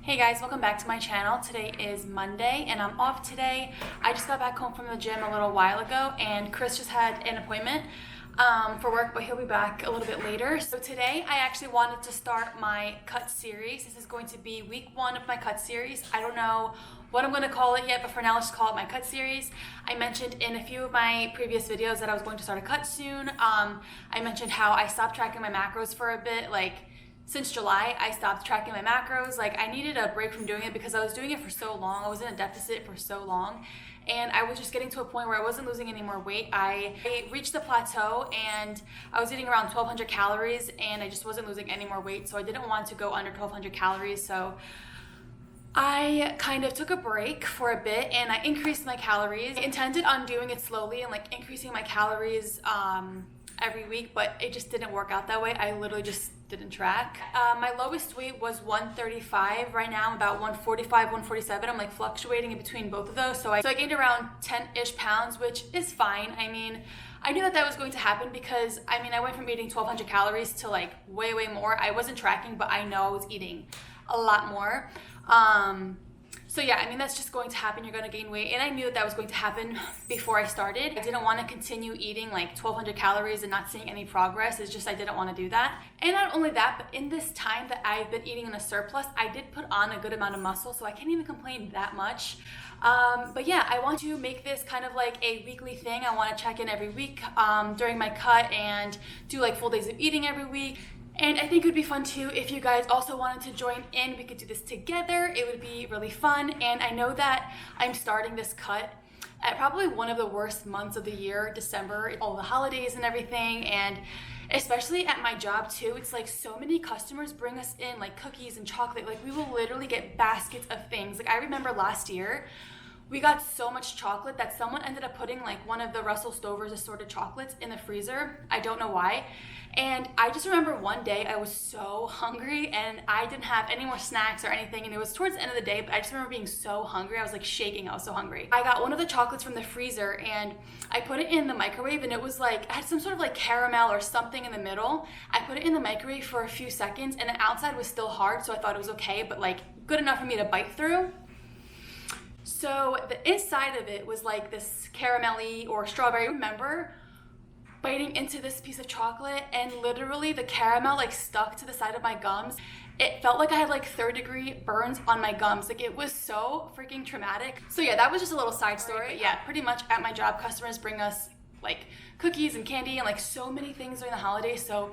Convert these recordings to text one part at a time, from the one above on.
Hey guys, welcome back to my channel. Today is Monday and I'm off today. I just got back home from the gym a little while ago and Chris just had an appointment for work, but he'll be back a little bit later. So today I actually wanted to start my cut series. This is going to be week 1 of my cut series. I don't know what I'm going to call it yet, but for now let's call it my cut series. I mentioned in a few of my previous videos that I was going to start a cut soon. I mentioned how I stopped tracking my macros for a bit, since July, I stopped tracking my macros. I needed a break from doing it because I was doing it for so long. I was in a deficit for so long. And I was just getting to a point where I wasn't losing any more weight. I reached the plateau and I was eating around 1,200 calories and I just wasn't losing any more weight. So I didn't want to go under 1,200 calories. So I kind of took a break for a bit and I increased my calories. I intended on doing it slowly and increasing my calories every week, but it just didn't work out that way. I literally just didn't track. My lowest weight was 135. Right now I'm about 145, 147. I'm fluctuating in between both of those. So I gained around 10-ish pounds, which is fine. I mean, I knew that was going to happen because I went from eating 1,200 calories to way more. I wasn't tracking, but I know I was eating a lot more. So yeah, that's just going to happen. You're going to gain weight. And I knew that was going to happen before I started. I didn't want to continue eating 1,200 calories and not seeing any progress. It's just I didn't want to do that. And not only that, but in this time that I've been eating in a surplus, I did put on a good amount of muscle. So I can't even complain that much. But yeah, I want to make this kind of a weekly thing. I want to check in every week during my cut and do full days of eating every week. And I think it would be fun too if you guys also wanted to join in. We could do this together. It would be really fun. And I know that I'm starting this cut at probably one of the worst months of the year, December, all the holidays and everything. And especially at my job too, it's so many customers bring us in cookies and chocolate. We will literally get baskets of things. I remember last year, we got so much chocolate that someone ended up putting one of the Russell Stover's assorted chocolates in the freezer. I don't know why. And I just remember one day I was so hungry and I didn't have any more snacks or anything. And it was towards the end of the day, but I just remember being so hungry. I was shaking. I was so hungry. I got one of the chocolates from the freezer and I put it in the microwave and it was it had some sort of caramel or something in the middle. I put it in the microwave for a few seconds and the outside was still hard. So I thought it was okay, but good enough for me to bite through. So the inside of it was this caramelly or strawberry. I remember biting into this piece of chocolate and literally the caramel stuck to the side of my gums. It felt like I had 3rd-degree burns on my gums. It was so freaking traumatic. So yeah, that was just a little side story. But yeah, pretty much at my job, customers bring us cookies and candy and so many things during the holidays. So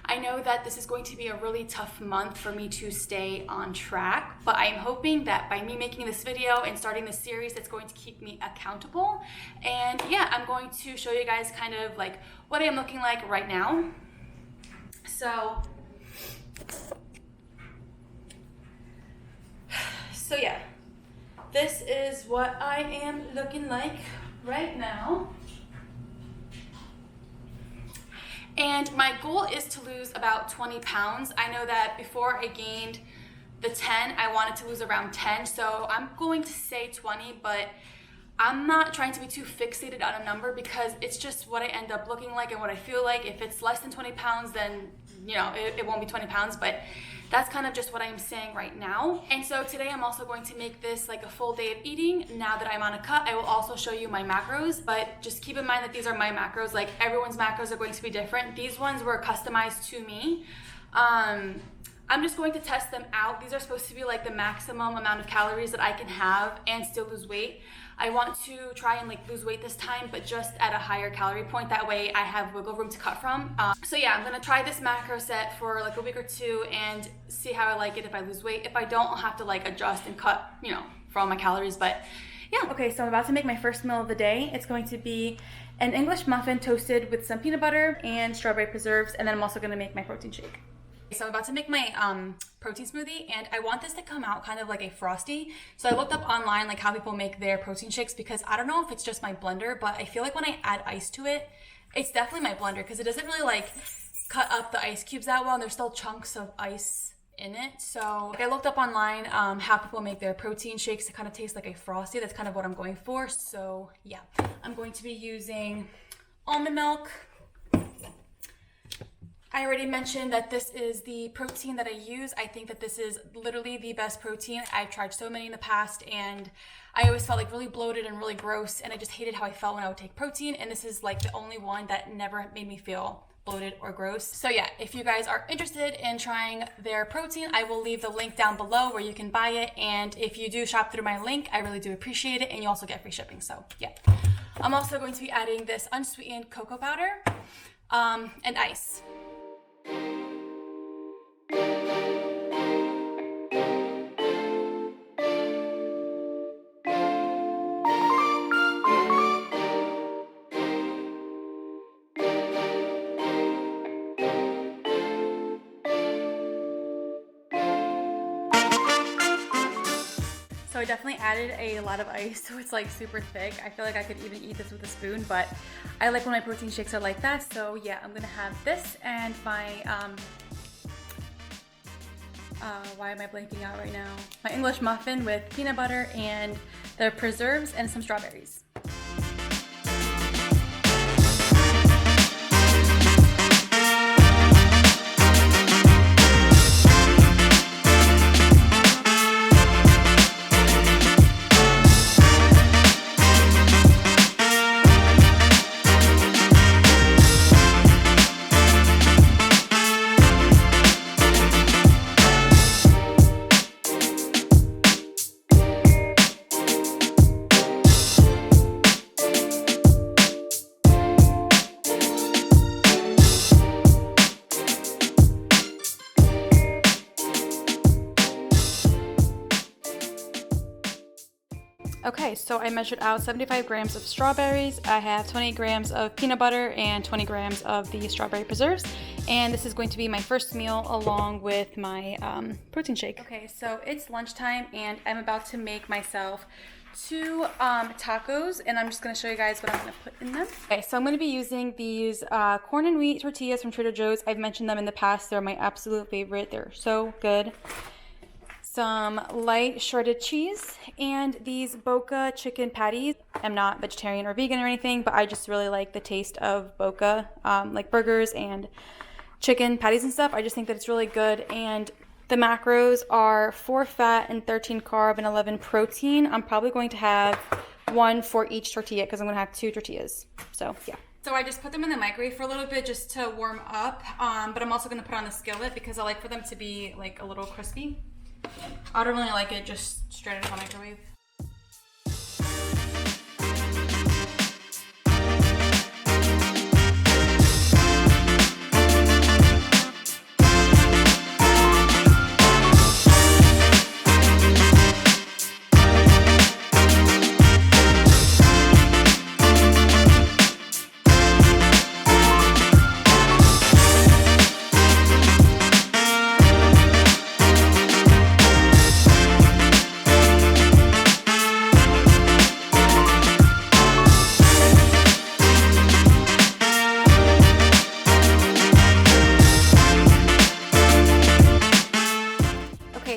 I know that this is going to be a really tough month for me to stay on track, but I'm hoping that by me making this video and starting this series, it's going to keep me accountable. And yeah, I'm going to show you guys kind of what I am looking like right now. So yeah, this is what I am looking like right now. And my goal is to lose about 20 pounds. I know that before I gained the 10, I wanted to lose around 10. So I'm going to say 20, but I'm not trying to be too fixated on a number because it's just what I end up looking like and what I feel like. If it's less than 20 pounds, then, it won't be 20 pounds, but that's kind of just what I'm saying right now. And so today I'm also going to make this a full day of eating. Now that I'm on a cut, I will also show you my macros, but just keep in mind that these are my macros. Everyone's macros are going to be different. These ones were customized to me. I'm just going to test them out. These are supposed to be the maximum amount of calories that I can have and still lose weight. I want to try and lose weight this time, but just at a higher calorie point. That way I have wiggle room to cut from. So yeah, I'm gonna try this macro set for a week or two and see how I like it if I lose weight. If I don't, I'll have to adjust and cut, for all my calories, but yeah. Okay, so I'm about to make my first meal of the day. It's going to be an English muffin toasted with some peanut butter and strawberry preserves, and then I'm also gonna make my protein shake. So I'm about to make my protein smoothie and I want this to come out kind of like a frosty. So I looked up online how people make their protein shakes because I don't know if it's just my blender, but I feel when I add ice to it, it's definitely my blender because it doesn't really cut up the ice cubes that well and there's still chunks of ice in it. So I looked up online how people make their protein shakes to kind of taste like a frosty. That's kind of what I'm going for. So yeah, I'm going to be using almond milk. I already mentioned that this is the protein that I use. I think that this is literally the best protein. I've tried so many in the past and I always felt like really bloated and really gross, and I just hated how I felt when I would take protein, and this is like the only one that never made me feel bloated or gross. So yeah, if you guys are interested in trying their protein, I will leave the link down below where you can buy it, and if you do shop through my link, I really do appreciate it, and you also get free shipping. So yeah, I'm also going to be adding this unsweetened cocoa powder and ice. So I definitely added a lot of ice, so it's like super thick. I feel like I could even eat this with a spoon, but I like when my protein shakes are like that. So yeah, I'm gonna have this and my, why am I blanking out right now? My English muffin with peanut butter and the preserves and some strawberries. Okay, so I measured out 75 grams of strawberries. I have 20 grams of peanut butter and 20 grams of the strawberry preserves. And this is going to be my first meal along with my protein shake. Okay, so it's lunchtime and I'm about to make myself 2 tacos, and I'm just going to show you guys what I'm going to put in them. Okay, so I'm going to be using these corn and wheat tortillas from Trader Joe's. I've mentioned them in the past. They're my absolute favorite. They're so good. Some light shredded cheese, and these Boca chicken patties. I'm not vegetarian or vegan or anything, but I just really like the taste of Boca, like burgers and chicken patties and stuff. I just think that it's really good, and the macros are 4 fat and 13 carb and 11 protein. I'm probably going to have 1 for each tortilla because I'm going to have 2 tortillas. So yeah. So I just put them in the microwave for a little bit just to warm up, but I'm also going to put on the skillet because I like for them to be like a little crispy. I don't really like it just straight into the microwave.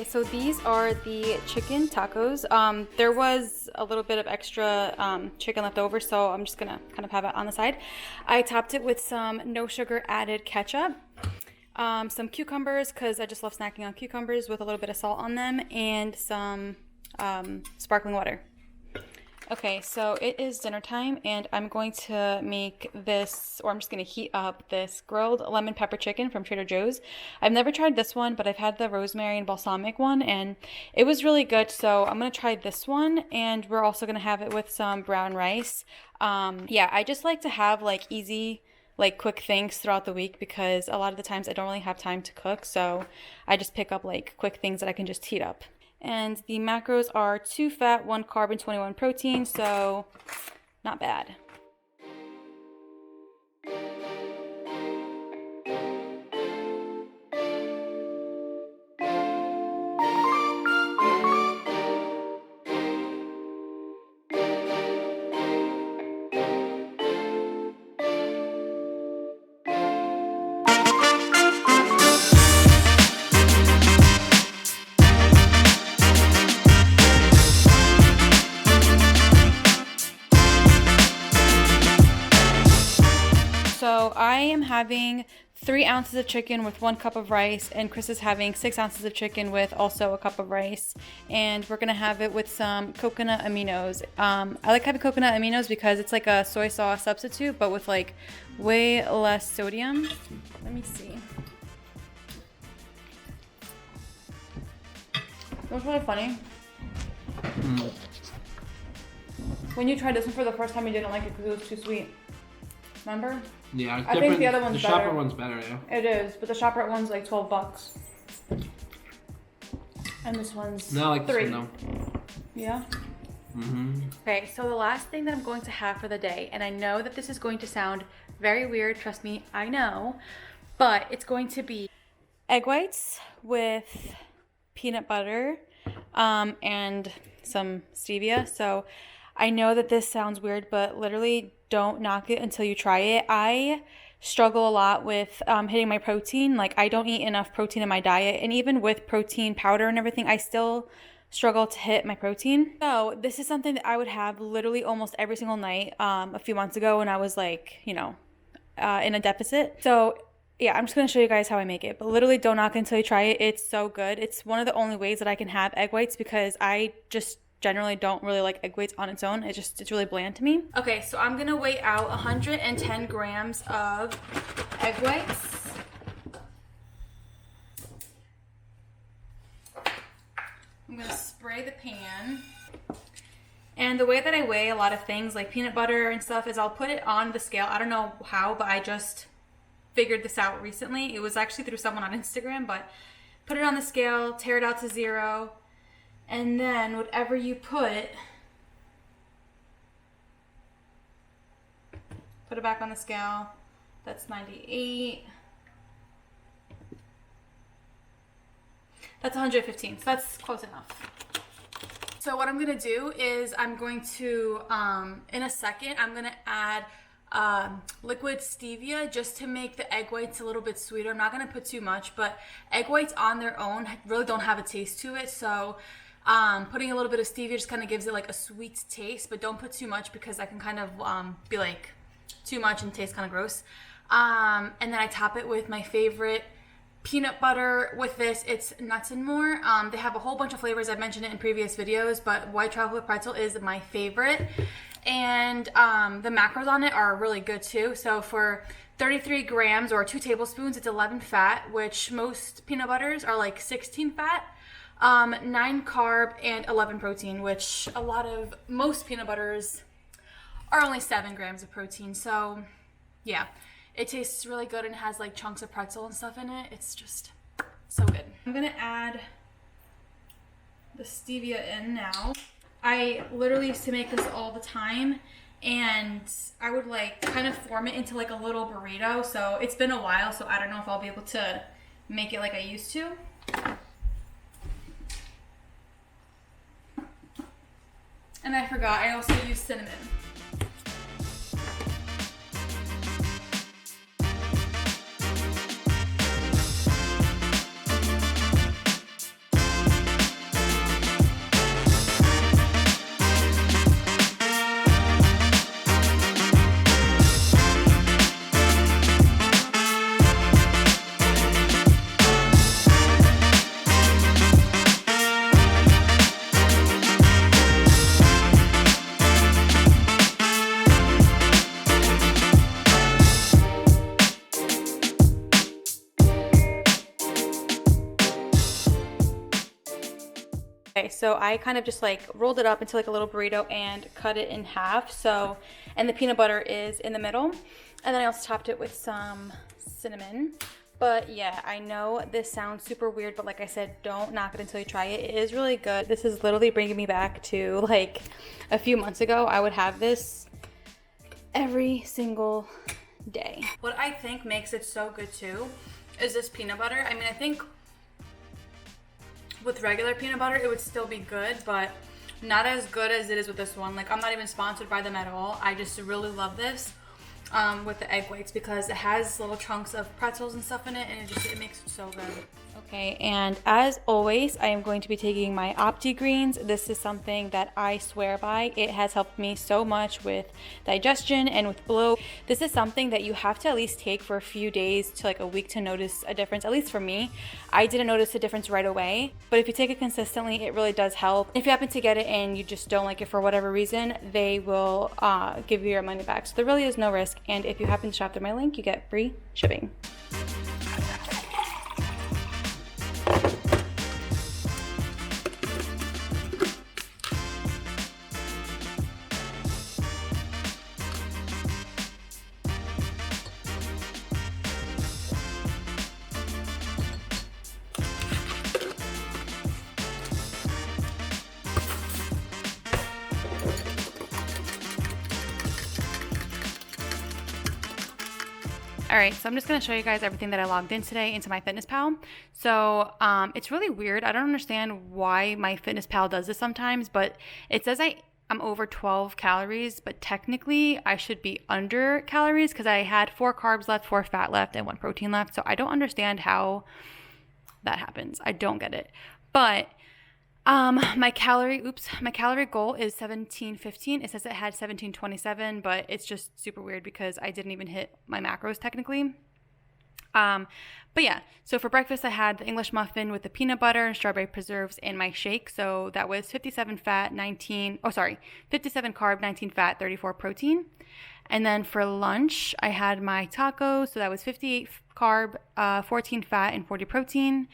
So these are the chicken tacos. There was a little bit of extra chicken left over, so I'm just gonna kind of have it on the side. I topped it with some no sugar added ketchup, some cucumbers because I just love snacking on cucumbers with a little bit of salt on them, and some sparkling water. Okay, so it is dinner time and I'm going to make this, or I'm just going to heat up this grilled lemon pepper chicken from Trader Joe's. I've never tried this one, but I've had the rosemary and balsamic one and it was really good. So I'm going to try this one, and we're also going to have it with some brown rice. Yeah, I just like to have like easy, like quick things throughout the week because a lot of the times I don't really have time to cook. So I just pick up like quick things that I can just heat up. And the macros are 2 fat, 1 carb, and 21 protein, so not bad. So I am having 3 ounces of chicken with 1 cup of rice, and Chris is having 6 ounces of chicken with also a cup of rice, and we're gonna have it with some coconut aminos. I like having coconut aminos because it's like a soy sauce substitute, but with like way less sodium. Let me see. It was really funny. When you tried this one for the first time, you didn't like it because it was too sweet. Remember? Yeah, I think the other one's better. The Shopper one's better, yeah. It is, but the Shopper one's like $12. And this one's no, I like $3. This one, though. Yeah? Okay, so the last thing that I'm going to have for the day, and I know that this is going to sound very weird, trust me, I know, but it's going to be egg whites with peanut butter and some stevia. So I know that this sounds weird, but literally don't knock it until you try it. I struggle a lot with hitting my protein. Like, I don't eat enough protein in my diet, and even with protein powder and everything, I still struggle to hit my protein. So this is something that I would have literally almost every single night a few months ago when I was like, you know, in a deficit. So yeah, I'm just gonna show you guys how I make it, but literally don't knock it until you try it. It's so good. It's one of the only ways that I can have egg whites because I just generally don't really like egg whites on its own. It's really bland to me. Okay, so I'm gonna weigh out 110 grams of egg whites. I'm gonna spray the pan. And the way that I weigh a lot of things like peanut butter and stuff is I'll put it on the scale. I don't know how, but I just figured this out recently. It was actually through someone on Instagram, but put it on the scale, tear it out to 0, and then whatever you put it back on the scale. That's 98. That's 115, so that's close enough. So what I'm gonna do is I'm going to, in a second, I'm gonna add liquid stevia just to make the egg whites a little bit sweeter. I'm not gonna put too much, but egg whites on their own really don't have a taste to it, so putting a little bit of stevia just kind of gives it like a sweet taste, but don't put too much because that can kind of be like too much and taste kind of gross. And then I top it with my favorite peanut butter. With this, it's nuts and more. They have a whole bunch of flavors. I've mentioned it in previous videos, but white chocolate pretzel is my favorite. And the macros on it are really good too. So for 33 grams or 2 tablespoons, it's 11 fat, which most peanut butters are like 16 fat, 9 carb, and 11 protein, which most peanut butters are only 7 grams of protein. So yeah, it tastes really good and has like chunks of pretzel and stuff in it. It's just so good. I'm gonna add the stevia in now. I literally used to make this all the time, and I would like kind of form it into like a little burrito. So it's been a while, so I don't know if I'll be able to make it like I used to. And I forgot, I also use cinnamon. Okay, so I kind of just like rolled it up into like a little burrito and cut it in half. So, and the peanut butter is in the middle. And then I also topped it with some cinnamon. But yeah, I know this sounds super weird, but like I said, don't knock it until you try it. It is really good. This is literally bringing me back to like a few months ago. I would have this every single day. What I think makes it so good too is this peanut butter. I mean, I think with regular peanut butter, it would still be good, but not as good as it is with this one. Like, I'm not even sponsored by them at all. I just really love this with the egg whites because it has little chunks of pretzels and stuff in it, and it makes it so good. Okay, and as always, I am going to be taking my Opti Greens. This is something that I swear by. It has helped me so much with digestion and with bloat. This is something that you have to at least take for a few days to like a week to notice a difference, at least for me. I didn't notice a difference right away, but if you take it consistently, it really does help. If you happen to get it and you just don't like it for whatever reason, they will give you your money back. So there really is no risk, and if you happen to shop through my link, you get free shipping. All right, so I'm just gonna show you guys everything that I logged in today into MyFitnessPal. So it's really weird. I don't understand why MyFitnessPal does this sometimes, but it says I'm over 12 calories, but technically I should be under calories because I had 4 carbs left, 4 fat left, and 1 protein left. So I don't understand how that happens. I don't get it. But my calorie goal is 1715. It says it had 1727, but it's just super weird because I didn't even hit my macros technically. But yeah, so for breakfast I had the English muffin with the peanut butter and strawberry preserves in my shake. So that was 57 carb, 19 fat, 34 protein. And then for lunch I had my tacos. So that was 58 carb, 14 fat, and 40 protein.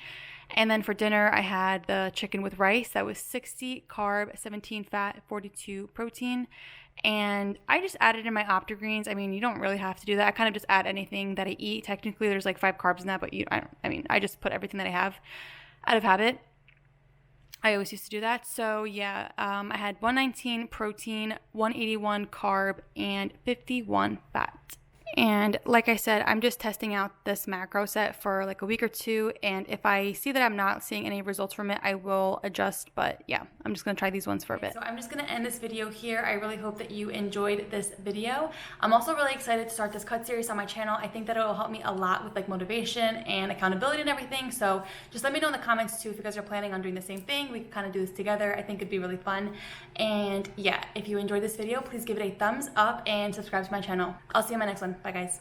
And then for dinner, I had the chicken with rice. That was 60 carb, 17 fat, 42 protein. And I just added in my Opti Greens. I mean, you don't really have to do that. I kind of just add anything that I eat. Technically, there's like 5 carbs in that, but I just put everything that I have out of habit. I always used to do that. So yeah, I had 119 protein, 181 carb, and 51 fat. And like I said, I'm just testing out this macro set for like a week or two. And if I see that I'm not seeing any results from it, I will adjust. But yeah, I'm just going to try these ones for a bit. So I'm just going to end this video here. I really hope that you enjoyed this video. I'm also really excited to start this cut series on my channel. I think that it will help me a lot with like motivation and accountability and everything. So just let me know in the comments too if you guys are planning on doing the same thing. We can kind of do this together. I think it'd be really fun. And yeah, if you enjoyed this video, please give it a thumbs up and subscribe to my channel. I'll see you in my next one. Bye guys.